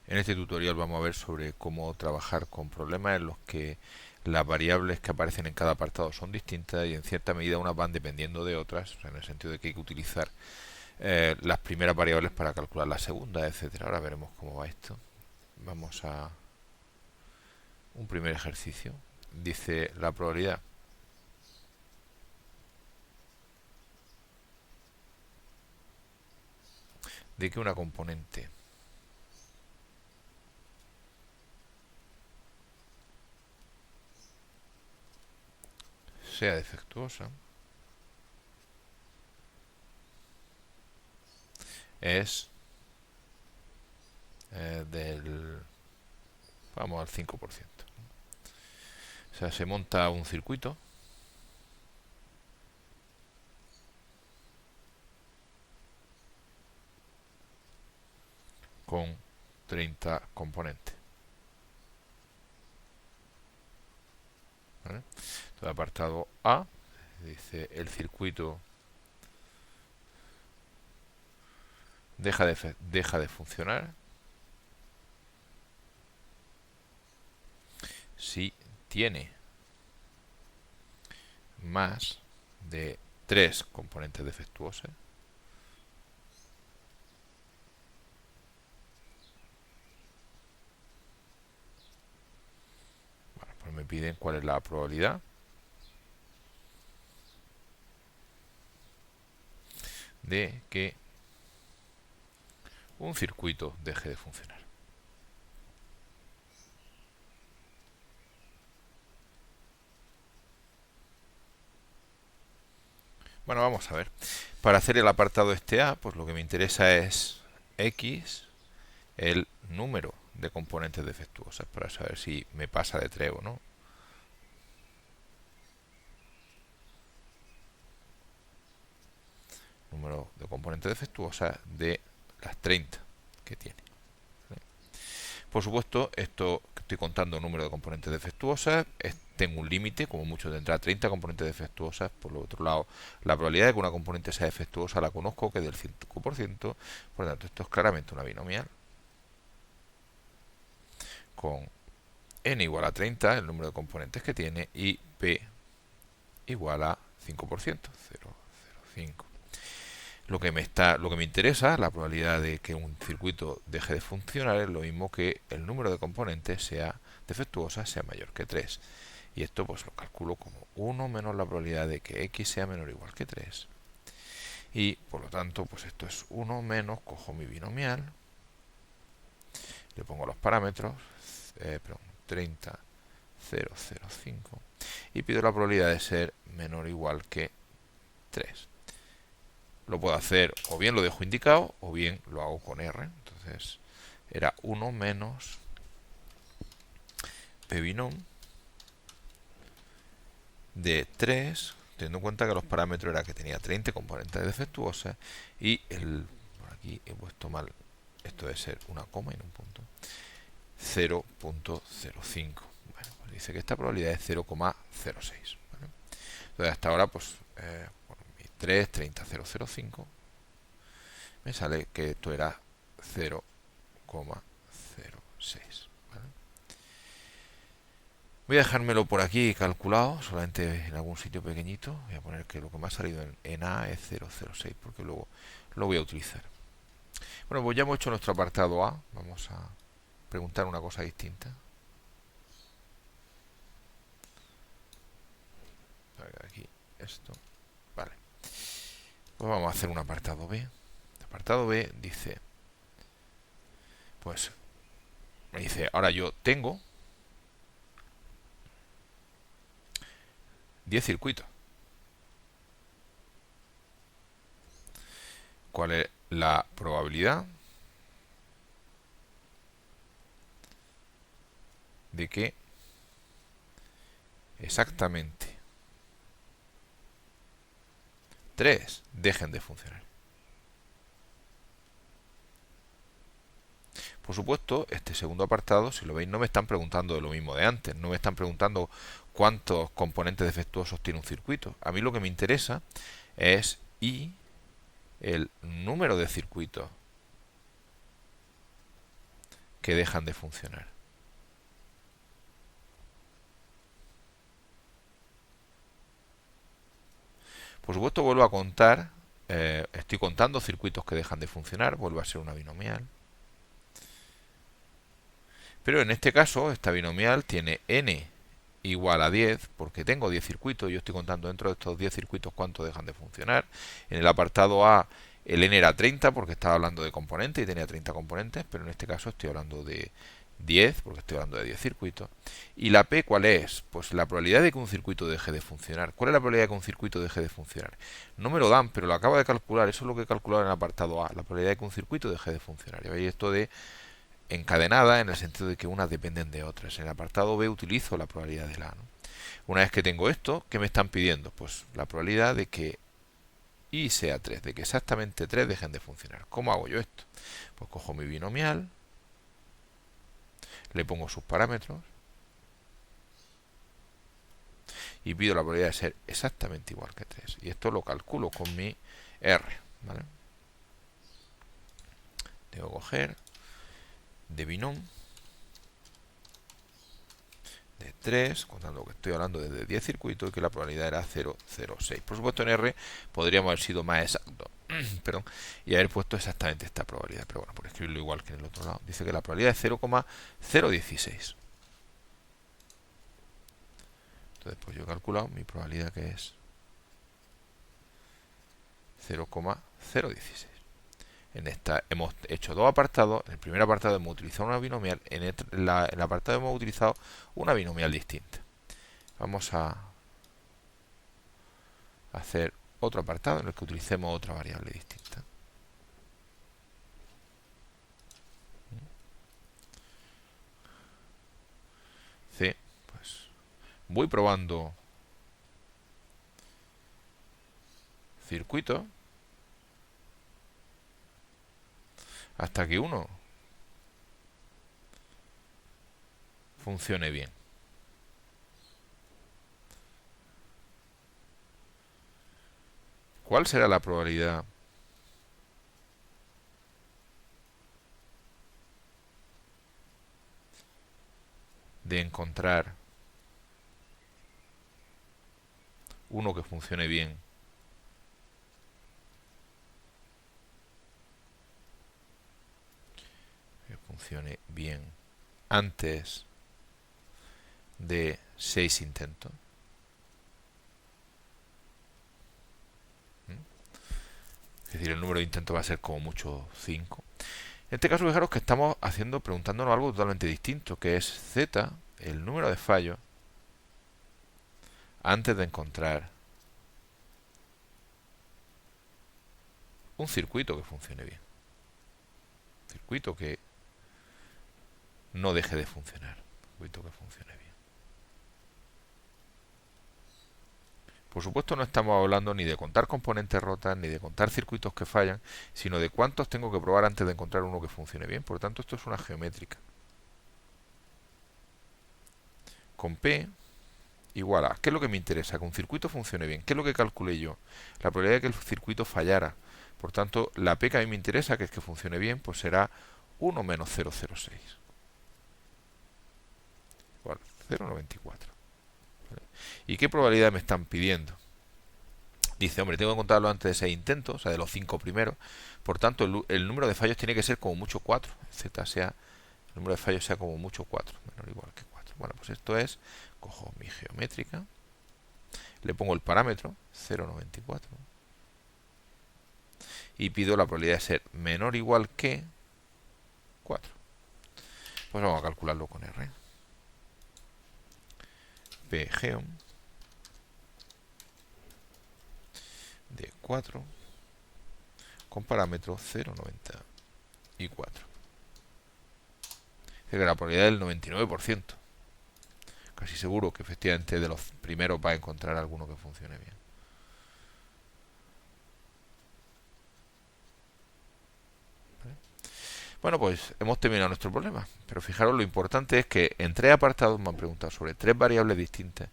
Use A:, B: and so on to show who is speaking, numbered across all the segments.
A: En este tutorial vamos a ver sobre cómo trabajar con problemas en los que las variables que aparecen en cada apartado son distintas y en cierta medida unas van dependiendo de otras, o sea, en el sentido de que hay que utilizar las primeras variables para calcular las segundas, etcétera. Ahora veremos cómo va esto. Vamos a un primer ejercicio. Dice la probabilidad de que una componente sea defectuosa es del, vamos al 5%. O sea, se monta un circuito con 30 componentes. ¿Vale? Entonces, apartado A dice el circuito deja de funcionar si tiene más de 3 componentes defectuosos. Bueno, pues me piden cuál es la probabilidad de que un circuito deje de funcionar. Bueno, vamos a ver. Para hacer el apartado este A, pues lo que me interesa es X, el número de componentes defectuosas, para saber si me pasa de 3 o no. Número de componentes defectuosas de las 30 que tiene. ¿Vale? Por supuesto, esto que estoy contando número de componentes defectuosas, tengo un límite, como mucho tendrá 30 componentes defectuosas. Por lo otro lado, la probabilidad de que una componente sea defectuosa la conozco, que es del 5%. Por lo tanto, esto es claramente una binomial con n igual a 30, el número de componentes que tiene, y p igual a 5%, 0,05. Lo que me interesa, la probabilidad de que un circuito deje de funcionar, es lo mismo que el número de componentes sea defectuosa sea mayor que 3. Y esto pues lo calculo como 1 menos la probabilidad de que x sea menor o igual que 3. Y por lo tanto, pues esto es 1 menos, cojo mi binomial, le pongo los parámetros, 30, 0,05, y pido la probabilidad de ser menor o igual que 3. Lo puedo hacer, o bien lo dejo indicado, o bien lo hago con R. Entonces era 1 menos pbinom de 3, teniendo en cuenta que los parámetros era que tenía 30 componentes defectuosas y por aquí he puesto mal, esto debe ser una coma y no un punto, 0,05. Bueno, pues dice que esta probabilidad es 0,06. ¿Vale? Entonces hasta ahora pues por mi 3, 30, 0,05 me sale que esto era 0,06. ¿Vale? Voy a dejármelo por aquí calculado, solamente en algún sitio pequeñito. Voy a poner que lo que me ha salido en A es 0,06, porque luego lo voy a utilizar. Bueno, pues ya hemos hecho nuestro apartado A. Vamos a preguntar una cosa distinta. Aquí, esto. Vale. Pues vamos a hacer un apartado B. El apartado B dice, pues, me dice, ahora yo tengo 10 circuitos. ¿Cuál es la probabilidad de que exactamente 3 dejen de funcionar? Por supuesto, este segundo apartado, si lo veis, no me están preguntando de lo mismo de antes. No me están preguntando cuántos componentes defectuosos tiene un circuito. A mí lo que me interesa es y el número de circuitos que dejan de funcionar. Por supuesto, vuelvo a contar, estoy contando circuitos que dejan de funcionar, vuelve a ser una binomial. Pero en este caso, esta binomial tiene n igual a 10, porque tengo 10 circuitos, yo estoy contando dentro de estos 10 circuitos cuántos dejan de funcionar. En el apartado A el n era 30 porque estaba hablando de componentes y tenía 30 componentes, pero en este caso estoy hablando de 10 porque estoy hablando de 10 circuitos. ¿Y la P cuál es? Pues la probabilidad de que un circuito deje de funcionar. ¿Cuál es la probabilidad de que un circuito deje de funcionar? No me lo dan, pero lo acabo de calcular, eso es lo que he calculado en el apartado A, la probabilidad de que un circuito deje de funcionar. Y veis esto de encadenada en el sentido de que unas dependen de otras. En el apartado B utilizo la probabilidad de la A, ¿no? Una vez que tengo esto, ¿qué me están pidiendo? Pues la probabilidad de que I sea 3, de que exactamente 3 dejen de funcionar. ¿Cómo hago yo esto? Pues cojo mi binomial, le pongo sus parámetros y pido la probabilidad de ser exactamente igual que 3. Y esto lo calculo con mi R, ¿vale? Tengo que coger de binom de 3, contando que estoy hablando de 10 circuitos y que la probabilidad era 0,06. Por supuesto en R podríamos haber sido más exactos perdón, y haber puesto exactamente esta probabilidad, pero bueno, por escribirlo igual que en el otro lado, dice que la probabilidad es 0,016. Entonces pues yo he calculado mi probabilidad que es 0,016. En esta hemos hecho dos apartados. En el primer apartado hemos utilizado una binomial. En el apartado hemos utilizado una binomial distinta. Vamos a hacer otro apartado en el que utilicemos otra variable distinta. Sí, pues voy probando circuitos hasta que uno funcione bien. ¿Cuál será la probabilidad de encontrar uno que funcione bien antes de 6 intentos? Es decir, el número de intentos va a ser como mucho 5. En este caso, fijaros que estamos preguntándonos algo totalmente distinto, que es z, el número de fallos, antes de encontrar un circuito que funcione bien. Un circuito que no deje de funcionar. Un circuito que funcione bien. Por supuesto no estamos hablando ni de contar componentes rotas, ni de contar circuitos que fallan, sino de cuántos tengo que probar antes de encontrar uno que funcione bien. Por lo tanto, esto es una geométrica. Con P igual a... ¿Qué es lo que me interesa? Que un circuito funcione bien. ¿Qué es lo que calculé yo? La probabilidad de que el circuito fallara. Por tanto, la P que a mí me interesa, que es que funcione bien, pues será 1 menos 0,06. Igual, 0,94. ¿Vale? ¿Y qué probabilidad me están pidiendo? Dice, hombre, tengo que contarlo antes de 6 intentos, o sea, de los 5 primeros. Por tanto, el número de fallos tiene que ser como mucho 4. El número de fallos sea como mucho 4, menor o igual que 4. Bueno, pues esto es, cojo mi geométrica, le pongo el parámetro 0,94 y pido la probabilidad de ser menor o igual que 4. Pues vamos a calcularlo con R. Pgeom de 4 con parámetro 0,94. Es que la probabilidad del 99%. Casi seguro que efectivamente de los primeros va a encontrar alguno que funcione bien. ¿Vale? Bueno, pues hemos terminado nuestro problema. Pero fijaros, lo importante es que en 3 apartados me han preguntado sobre 3 variables distintas.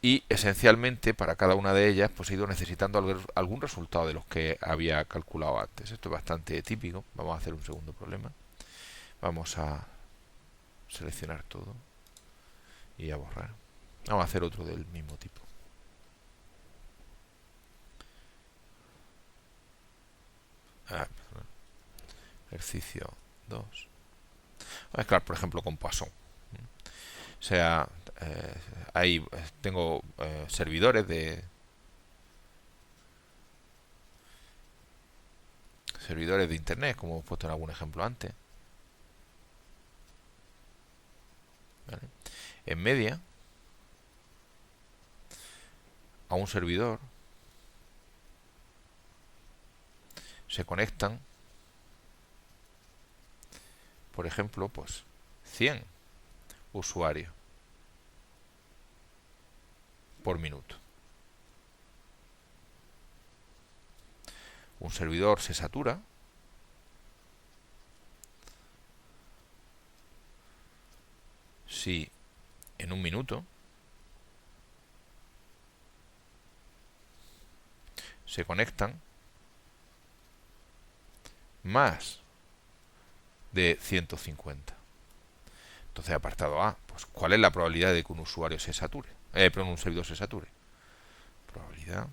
A: Y esencialmente para cada una de ellas pues he ido necesitando algún resultado de los que había calculado antes. Esto es bastante típico. Vamos a hacer un segundo problema. Vamos a seleccionar todo y a borrar. Vamos a hacer otro del mismo tipo. Ejercicio 2. Voy a mezclar, por ejemplo, con Poisson. O sea, ahí tengo servidores de internet, como hemos puesto en algún ejemplo antes. ¿Vale? En media, a un servidor se conectan, por ejemplo, pues 100 usuarios por minuto. Un servidor se satura si en un minuto se conectan más de 150. Entonces, apartado A, pues ¿cuál es la probabilidad de que un usuario se sature? Perdón, un servidor se sature. Probabilidad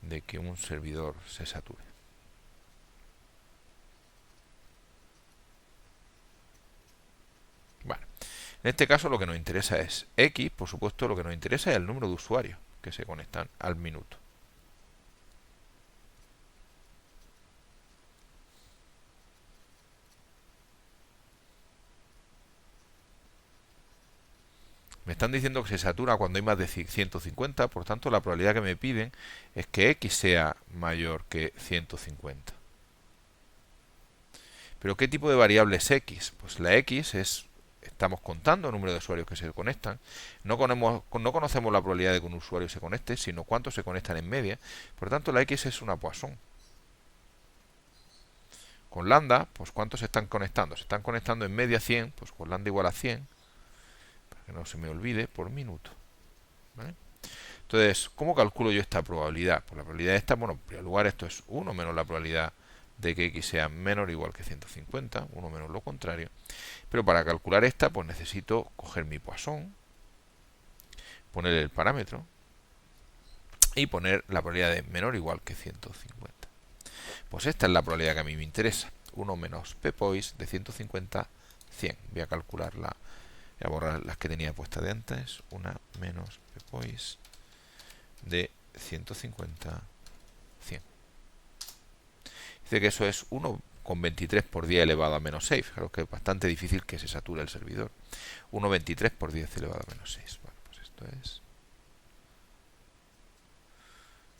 A: de que un servidor se sature. Vale. En este caso lo que nos interesa es X, por supuesto lo que nos interesa es el número de usuarios que se conectan al minuto. Me están diciendo que se satura cuando hay más de 150, por tanto la probabilidad que me piden es que X sea mayor que 150. ¿Pero qué tipo de variable es X? Pues la X es, estamos contando el número de usuarios que se conectan. No conocemos la probabilidad de que un usuario se conecte, sino cuántos se conectan en media. Por tanto, la X es una Poisson. Con lambda, pues ¿cuántos se están conectando? Se están conectando en media 100, pues con lambda igual a 100, para que no se me olvide, por minuto. ¿Vale? Entonces, ¿cómo calculo yo esta probabilidad? Pues la probabilidad esta, bueno, en primer lugar esto es 1 menos la probabilidad de que X sea menor o igual que 150, 1 menos lo contrario. Pero para calcular esta, pues necesito coger mi Poisson, poner el parámetro y poner la probabilidad de menor o igual que 150. Pues esta es la probabilidad que a mí me interesa. 1 menos ppoise de 150, 100. Voy a calcularla, voy a borrar las que tenía puestas de antes. 1 menos ppoise de 150, 100. Dice que eso es 1,23 por 10 elevado a menos 6. Claro que es bastante difícil que se sature el servidor. 1,23 por 10 elevado a menos 6. Bueno, pues esto es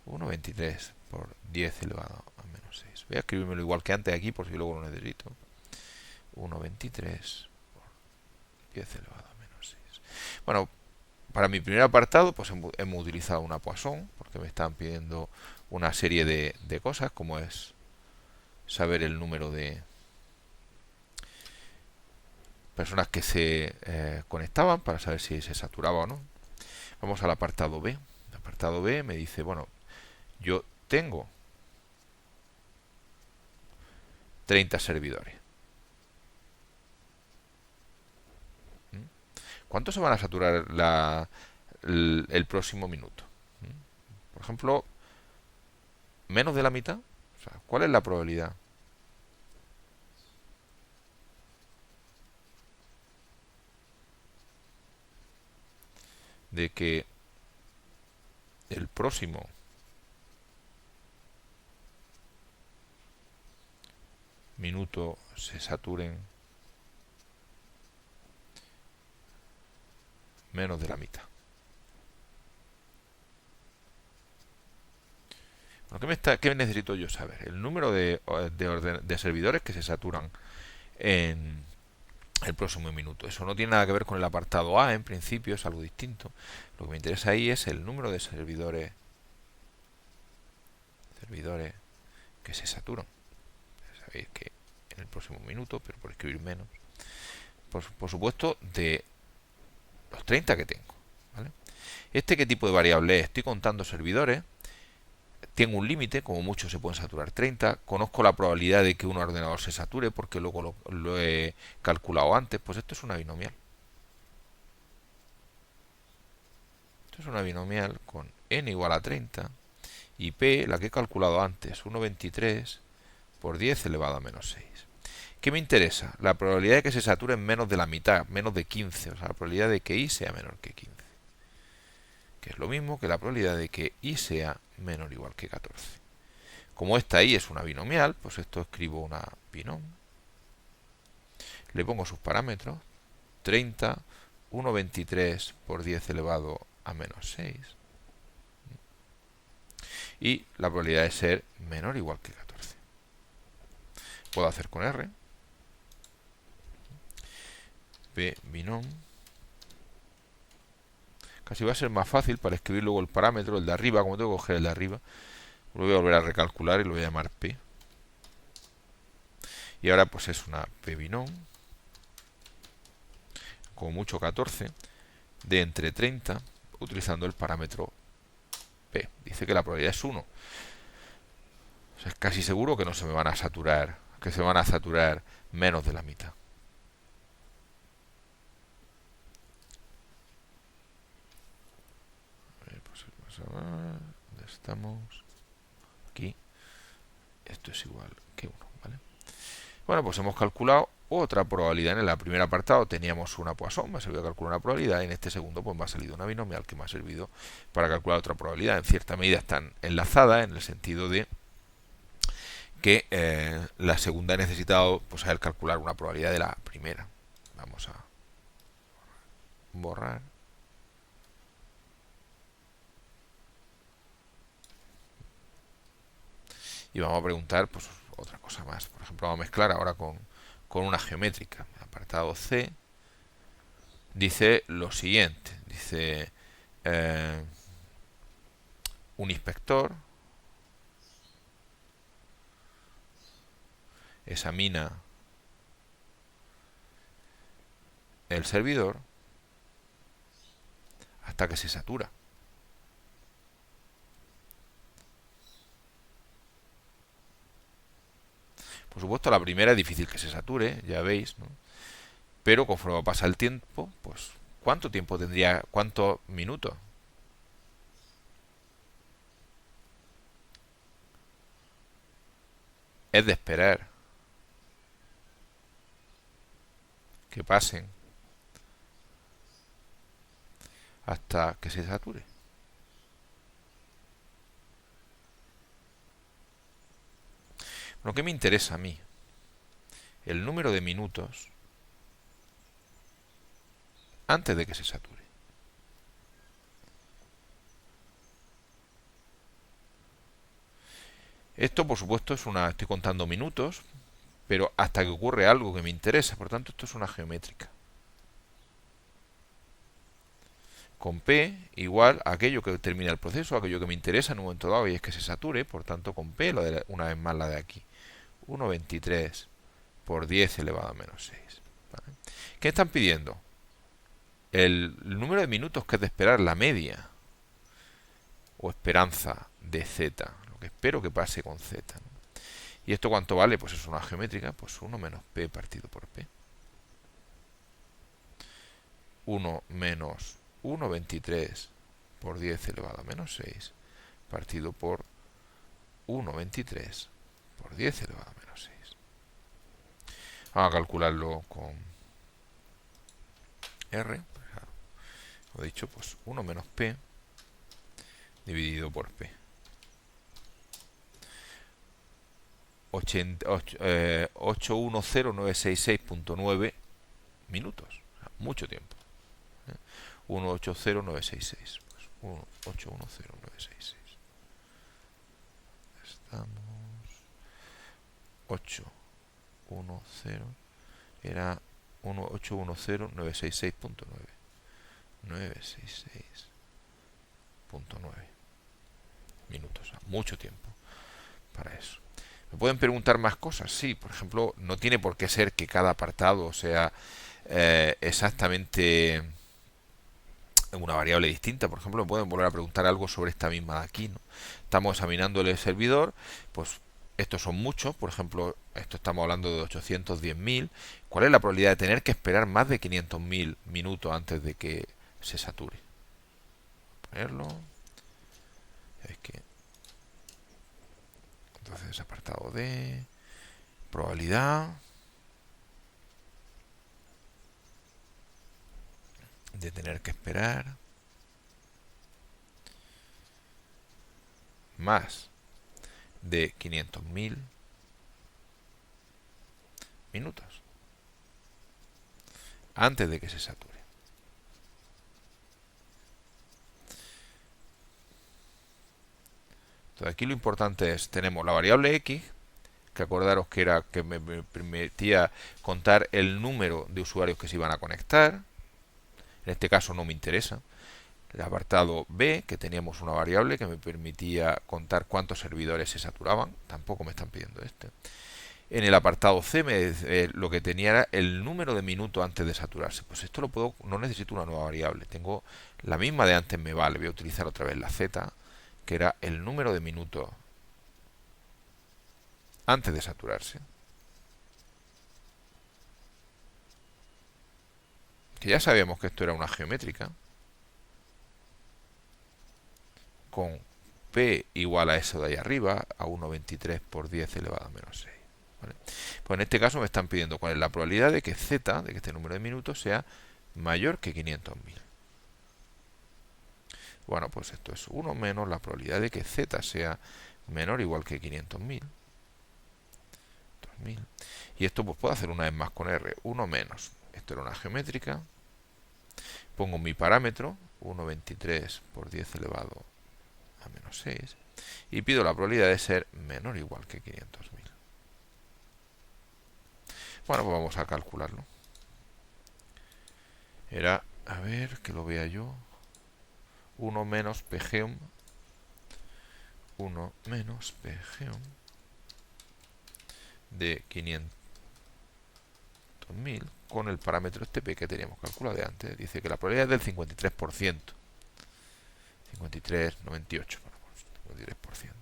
A: 1,23 por 10 elevado a menos 6. Voy a escribírmelo igual que antes aquí por si luego lo necesito. 1,23 por 10 elevado a menos 6. Bueno, para mi primer apartado pues hemos utilizado una Poisson porque me están pidiendo una serie de cosas, como es saber el número de personas que se conectaban para saber si se saturaba o no. Vamos al apartado B. El apartado B me dice, bueno, yo tengo 30 servidores. ¿Cuántos se van a saturar el próximo minuto? Por ejemplo, menos de la mitad. O sea, ¿cuál es la probabilidad? De que el próximo minuto se saturen menos de la mitad. Bueno, ¿qué necesito yo saber? El número de servidores que se saturan en el próximo minuto. Eso no tiene nada que ver con el apartado A, en principio es algo distinto. Lo que me interesa ahí es el número de servidores que se saturan. Sabéis que en el próximo minuto, pero por escribir menos. Por supuesto, de los 30 que tengo. ¿Vale? ¿Qué tipo de variable es? Estoy contando servidores tengo un límite, como mucho se pueden saturar 30. Conozco la probabilidad de que un ordenador se sature porque luego lo he calculado antes. Pues esto es una binomial. Esto es una binomial con n igual a 30 y p, la que he calculado antes, 1,23 por 10 elevado a menos 6. ¿Qué me interesa? La probabilidad de que se sature en menos de la mitad, menos de 15. O sea, la probabilidad de que i sea menor que 15. Que es lo mismo que la probabilidad de que i sea menor o igual que 14. Como esta i es una binomial, pues esto escribo una binom. Le pongo sus parámetros. 30, 1,23 por 10 elevado a menos 6. Y la probabilidad de ser menor o igual que 14. Puedo hacer con R. B binom. Casi va a ser más fácil para escribir luego el parámetro, el de arriba, como tengo que coger el de arriba. Lo voy a volver a recalcular y lo voy a llamar P. Y ahora pues es una P binom, como mucho 14, de entre 30, utilizando el parámetro P. Dice que la probabilidad es 1. O sea, es casi seguro que no se me van a saturar, que se van a saturar menos de la mitad. ¿Dónde estamos? Aquí. Esto es igual que 1, ¿vale? Bueno, pues hemos calculado otra probabilidad. En el primer apartado teníamos una Poisson, me ha servido a calcular una probabilidad, y en este segundo pues me ha salido una binomial que me ha servido para calcular otra probabilidad. En cierta medida están enlazadas en el sentido de que la segunda ha necesitado pues saber calcular una probabilidad de la primera. Vamos a borrar. Y vamos a preguntar pues otra cosa más. Por ejemplo, vamos a mezclar ahora con una geométrica. El apartado C dice lo siguiente. Dice un inspector examina el servidor hasta que se satura. Por supuesto, la primera es difícil que se sature, ya veis, ¿no? Pero conforme pasa el tiempo, pues, ¿cuánto tiempo tendría? ¿Cuántos minutos? Es de esperar que pasen hasta que se sature. Lo que me interesa a mí, el número de minutos antes de que se sature. Esto, por supuesto, estoy contando minutos, pero hasta que ocurre algo que me interesa. Por tanto, esto es una geométrica. Con P igual a aquello que termina el proceso, aquello que me interesa en un momento dado y es que se sature. Por tanto, con P, una vez más la de aquí. 1,23 por 10 elevado a menos 6. ¿Vale? ¿Qué están pidiendo? El número de minutos que es de esperar, la media o esperanza de Z, lo que espero que pase con Z, ¿no? ¿Y esto cuánto vale? Pues es una geométrica, pues 1 menos P partido por P. 1 menos 1,23 por 10 elevado a menos 6 partido por 1,23 por 10 elevado a menos 6. Vamos a calcularlo con R. Como he dicho, pues 1 menos P dividido por P. 810,966.9 minutos. O sea, mucho tiempo. 1,80966. Pues 1,810,966. Estamos. 810 era 1,810,966.9. 966.9 minutos. O sea, mucho tiempo para eso. ¿Me pueden preguntar más cosas? Sí, por ejemplo, no tiene por qué ser que cada apartado sea exactamente una variable distinta. Por ejemplo, me pueden volver a preguntar algo sobre esta misma de aquí, ¿no? Estamos examinando el servidor, pues estos son muchos, por ejemplo, esto estamos hablando de 810.000. ¿Cuál es la probabilidad de tener que esperar más de 500.000 minutos antes de que se sature? Ponerlo. Es que entonces apartado de probabilidad de tener que esperar más de 500.000 minutos antes de que se sature. Entonces aquí lo importante es, tenemos la variable x, que acordaros que era que me permitía contar el número de usuarios que se iban a conectar. En este caso no me interesa. El apartado B, que teníamos una variable que me permitía contar cuántos servidores se saturaban. Tampoco me están pidiendo este. En el apartado C lo que tenía era el número de minutos antes de saturarse. Pues esto lo puedo, no necesito una nueva variable. Tengo la misma de antes, me vale. Voy a utilizar otra vez la Z, que era el número de minutos antes de saturarse. Que ya sabíamos que esto era una geométrica. Con P igual a eso de ahí arriba, a 1,23 por 10 elevado a menos 6. ¿Vale? Pues en este caso me están pidiendo cuál es la probabilidad de que Z, de que este número de minutos, sea mayor que 500.000. Bueno, pues esto es 1 menos la probabilidad de que Z sea menor o igual que 500.000. 2000. Y esto pues puedo hacer una vez más con R. 1 menos. Esto era una geométrica. Pongo mi parámetro, 1,23 por 10 elevado a menos 6. Y pido la probabilidad de ser menor o igual que 500.000. Bueno, pues vamos a calcularlo. Era, a ver, que lo vea yo. 1 menos pgeom. 1 menos pgeom de 500.000 con el parámetro este P que teníamos calculado de antes. Dice que la probabilidad es del 53%. 53, 98, 53%.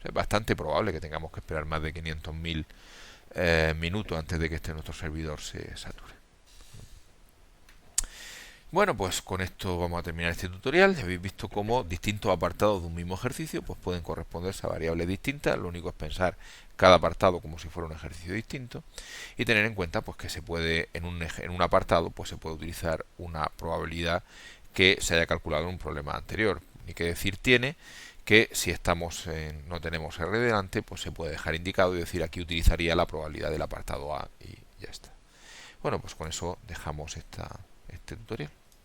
A: Es bastante probable que tengamos que esperar más de 500.000 minutos antes de que nuestro servidor se sature. Bueno, pues con esto vamos a terminar este tutorial. Ya habéis visto cómo distintos apartados de un mismo ejercicio pues pueden corresponderse a variables distintas. Lo único es pensar cada apartado como si fuera un ejercicio distinto y tener en cuenta pues que se puede en un apartado pues se puede utilizar una probabilidad que se haya calculado en un problema anterior. Ni que decir tiene que si no tenemos R delante, pues se puede dejar indicado y decir aquí utilizaría la probabilidad del apartado A y ya está. Bueno, pues con eso dejamos este tutorial.